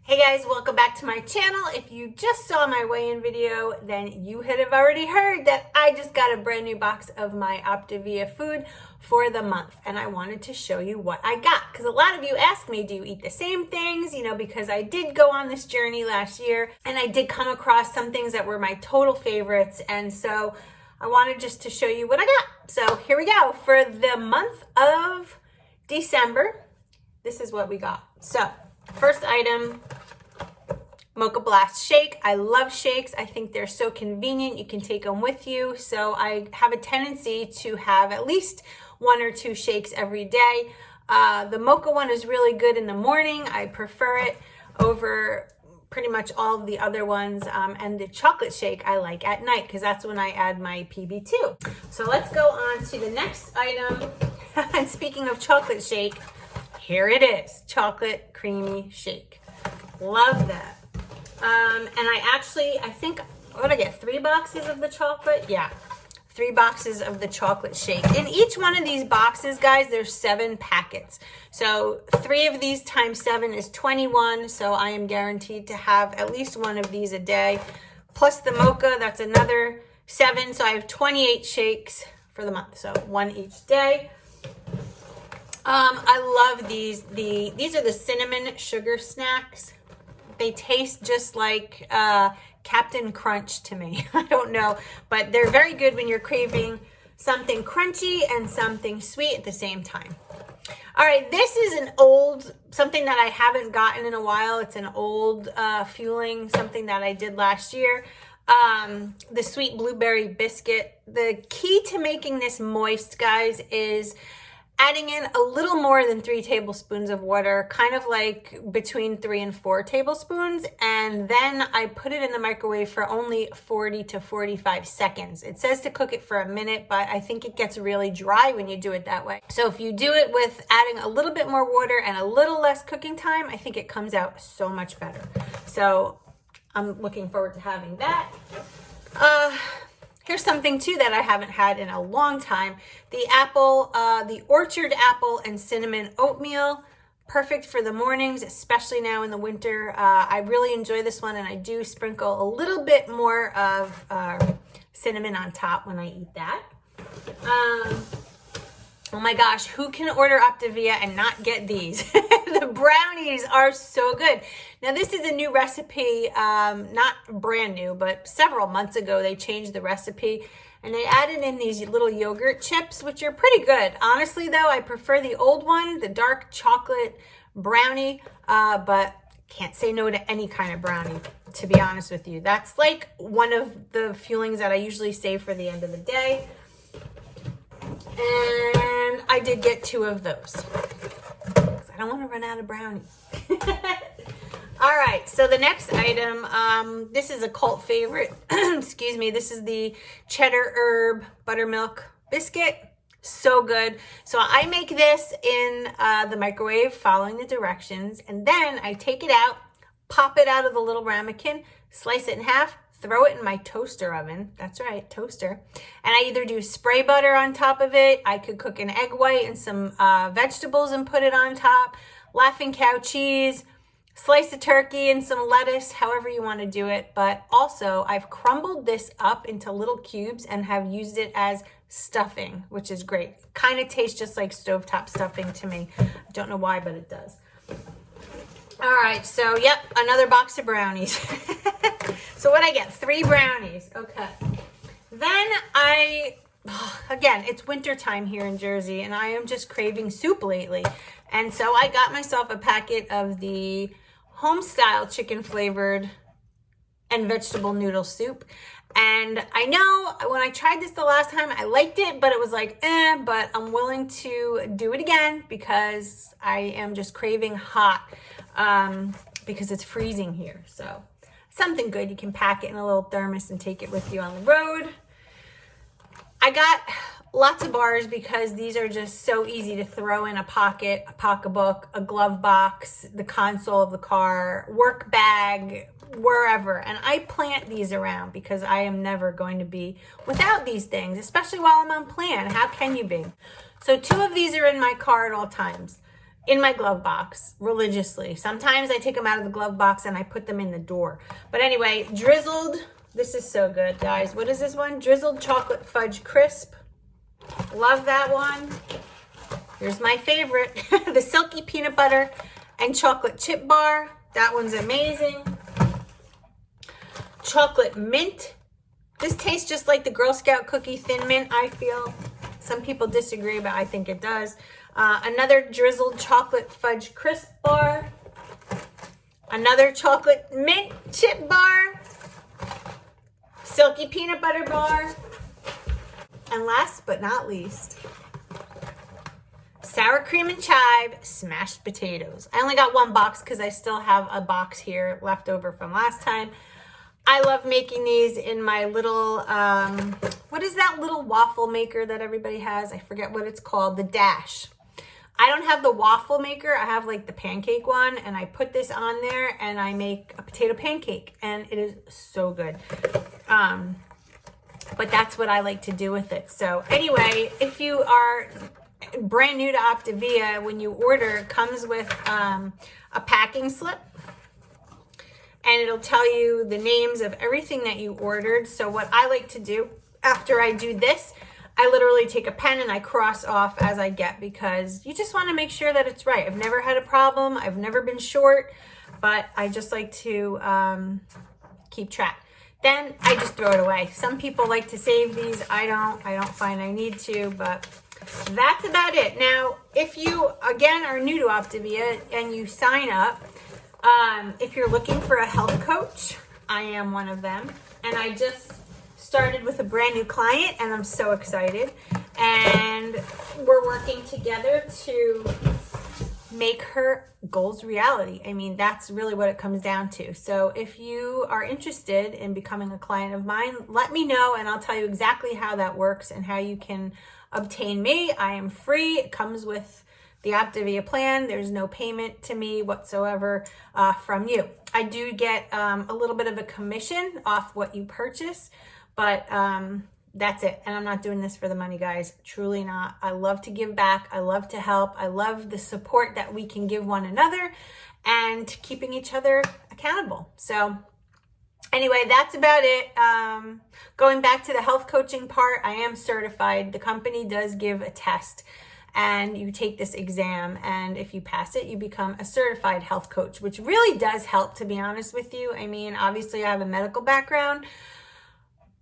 Hey guys, welcome back to my channel. If you just saw my weigh-in video, then you have already heard that I just got a brand new box of my Optavia food for the month. And I wanted to show you what I got. Because a lot of you ask me, do you eat the same things? You know, because I did go on this journey last year and I did come across some things that were my total favorites. And so I wanted just to show you what I got. So here we go. For the month of December, this is what we got. So first item, Mocha Blast shake. I love shakes. I think they're so convenient. You can take them with you. So I have a tendency to have at least 1 or 2 shakes every day. The mocha one is really good in the morning. I prefer it over pretty much all of the other ones. And the chocolate shake I like at night because that's when I add my PB2. So let's go on to the next item. And speaking of chocolate shake, here it is, chocolate creamy shake. Love that. And I think, what did I get? 3 boxes of the chocolate? Yeah, 3 boxes of the chocolate shake. In each one of these boxes, guys, there's 7 packets. So 3 of these times 7 is 21. So I am guaranteed to have at least 1 of these a day. Plus the mocha, that's another 7. So I have 28 shakes for the month. So 1 each day. I love these. These are the cinnamon sugar snacks. They taste just like Captain Crunch to me. I don't know, but they're very good when you're craving something crunchy and something sweet at the same time. All right, this is something that I haven't gotten in a while. It's an old fueling, something that I did last year. The sweet blueberry biscuit. The key to making this moist, guys, is adding in a little more than 3 tablespoons of water, kind of like between 3 and 4 tablespoons. And then I put it in the microwave for only 40 to 45 seconds. It says to cook it for a minute, but I think it gets really dry when you do it that way. So if you do it with adding a little bit more water and a little less cooking time, I think it comes out so much better. So I'm looking forward to having that. Here's something too that I haven't had in a long time. The orchard apple and cinnamon oatmeal. Perfect for the mornings, especially now in the winter. I really enjoy this one and I do sprinkle a little bit more of cinnamon on top when I eat that. Oh my gosh, who can order Optavia and not get these? The brownies are so good. Now this is a new recipe, not brand new, but several months ago they changed the recipe and they added in these little yogurt chips, which are pretty good. Honestly though, I prefer the old one, the dark chocolate brownie, but can't say no to any kind of brownie, to be honest with you. That's like one of the fuelings that I usually save for the end of the day. And I did get 2 of those. I don't want to run out of brownies. All right, so the next item, this is a cult favorite. Excuse me. This is the Cheddar herb buttermilk biscuit. So good. So I make this in the microwave following the directions. And then I take it out, pop it out of the little ramekin, slice it in half, throw it in my toaster oven. That's right, toaster. And I either do spray butter on top of it. I could cook an egg white and some vegetables and put it on top. Laughing cow cheese, slice of turkey and some lettuce, however you want to do it. But also, I've crumbled this up into little cubes and have used it as stuffing, which is great. Kind of tastes just like stovetop stuffing to me. I don't know why, but it does. All right, so yep, another box of brownies. So what I get? 3 brownies. Okay. Then again, it's winter time here in Jersey, and I am just craving soup lately. And so I got myself a packet of the Homestyle chicken flavored and vegetable noodle soup. And I know when I tried this the last time, I liked it, but it was like, but I'm willing to do it again because I am just craving hot because it's freezing here. So something good. You can pack it in a little thermos and take it with you on the road. I got lots of bars because these are just so easy to throw in a pocket, a pocketbook, a glove box, the console of the car, work bag, wherever. And I plant these around because I am never going to be without these things, especially while I'm on plan. How can you be? So 2 of these are in my car at all times. in my glove box religiously. Sometimes I take them out of the glove box and I put them in the door. But anyway, drizzled, this is so good, guys. What is this one? Drizzled chocolate fudge crisp. Love that one. Here's my favorite, the silky peanut butter and chocolate chip bar. That one's amazing. Chocolate mint. This tastes just like the Girl Scout cookie Thin Mint, I feel. Some people disagree, but I think it does. Another drizzled chocolate fudge crisp bar. Another chocolate mint chip bar. Silky peanut butter bar. And last but not least, sour cream and chive smashed potatoes. I only got one box because I still have a box here left over from last time. I love making these in my little, what is that little waffle maker that everybody has? I forget what it's called, the Dash. I don't have the waffle maker. I have like the pancake one, and I put this on there and I make a potato pancake, and it is so good. But that's what I like to do with it. So anyway, if you are brand new to Optavia, when you order, it comes with a packing slip. And it'll tell you the names of everything that you ordered. So what I like to do after I do this, I literally take a pen and I cross off as I get, because you just want to make sure that it's right. I've never had a problem. I've never been short, but I just like to keep track. Then I just throw it away. Some people like to save these. I don't find I need to, but that's about it. Now, if you, again, are new to Optavia and you sign up, if you're looking for a health coach, I am one of them. And I just started with a brand new client and I'm so excited. And we're working together to make her goals reality. I mean, that's really what it comes down to. So if you are interested in becoming a client of mine, let me know and I'll tell you exactly how that works and how you can obtain me. I am free. It comes with the Optavia plan. There's no payment to me whatsoever from you. I do get a little bit of a commission off what you purchase, but that's it. And I'm not doing this for the money, guys. Truly not. I love to give back. I love to help. I love the support that we can give one another and keeping each other accountable. So anyway, that's about it. Going back to the health coaching part, I am certified. The company does give a test and you take this exam, and if you pass it, you become a certified health coach, which really does help, to be honest with you. I mean, obviously I have a medical background,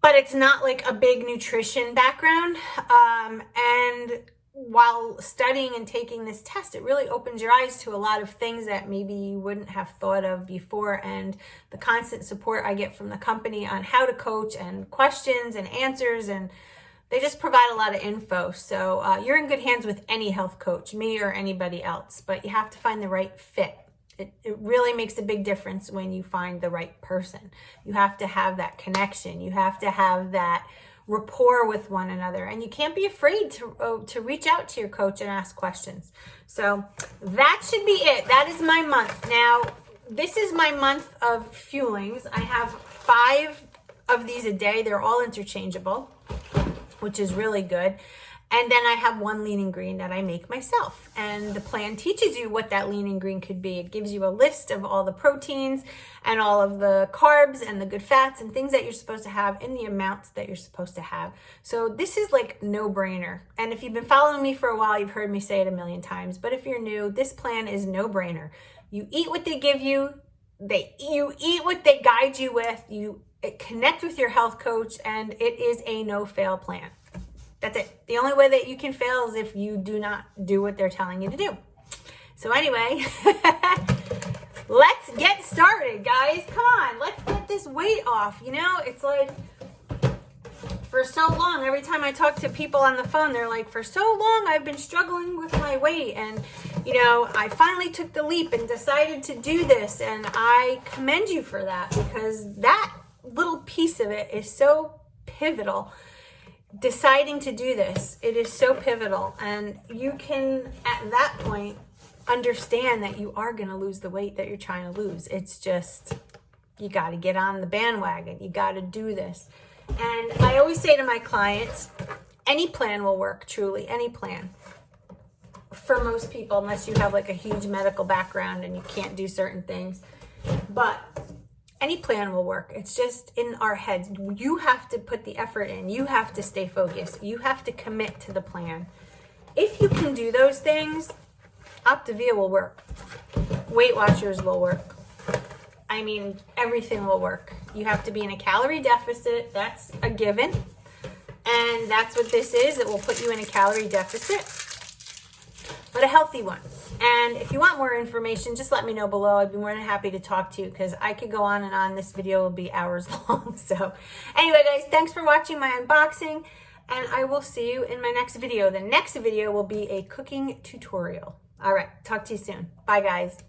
but it's not like a big nutrition background. And while studying and taking this test, it really opens your eyes to a lot of things that maybe you wouldn't have thought of before. And the constant support I get from the company on how to coach and questions and answers, and they just provide a lot of info. So you're in good hands with any health coach, me or anybody else, but you have to find the right fit. It really makes a big difference when you find the right person. You have to have that connection. You have to have that rapport with one another, and you can't be afraid to reach out to your coach and ask questions. So that should be it. That is my month. Now, this is my month of fuelings. I have 5 of these a day. They're all interchangeable, which is really good. And then I have 1 lean and green that I make myself. And the plan teaches you what that lean and green could be. It gives you a list of all the proteins and all of the carbs and the good fats and things that you're supposed to have in the amounts that you're supposed to have. So this is like no brainer. And if you've been following me for a while, you've heard me say it a million times. But if you're new, this plan is no brainer. You eat what they give you. You eat what they guide you with. You connect with your health coach, and it is a no-fail plan. That's it. The only way that you can fail is if you do not do what they're telling you to do. So anyway, let's get started, guys. Come on, let's get this weight off. You know, it's like, for so long, every time I talk to people on the phone, they're like, for so long, I've been struggling with my weight. And, you know, I finally took the leap and decided to do this. And I commend you for that, because that little piece of it is so pivotal. Deciding to do this, it is so pivotal, and you can at that point understand that you are going to lose the weight that you're trying to lose. It's just, you got to get on the bandwagon. You got to do this. And I always say to my clients, any plan will work, truly, any plan. for most people, unless you have like a huge medical background and you can't do certain things. But any plan will work. It's just in our heads. You have to put the effort in. You have to stay focused. You have to commit to the plan. If you can do those things, Optavia will work. Weight Watchers will work. I mean, everything will work. You have to be in a calorie deficit. That's a given. And that's what this is. It will put you in a calorie deficit, but a healthy one. And if you want more information, just let me know below. I'd be more than happy to talk to you because I could go on and on. This video will be hours long. So anyway, guys, thanks for watching my unboxing, and I will see you in my next video. The next video will be a cooking tutorial. All right, talk to you soon. Bye, guys.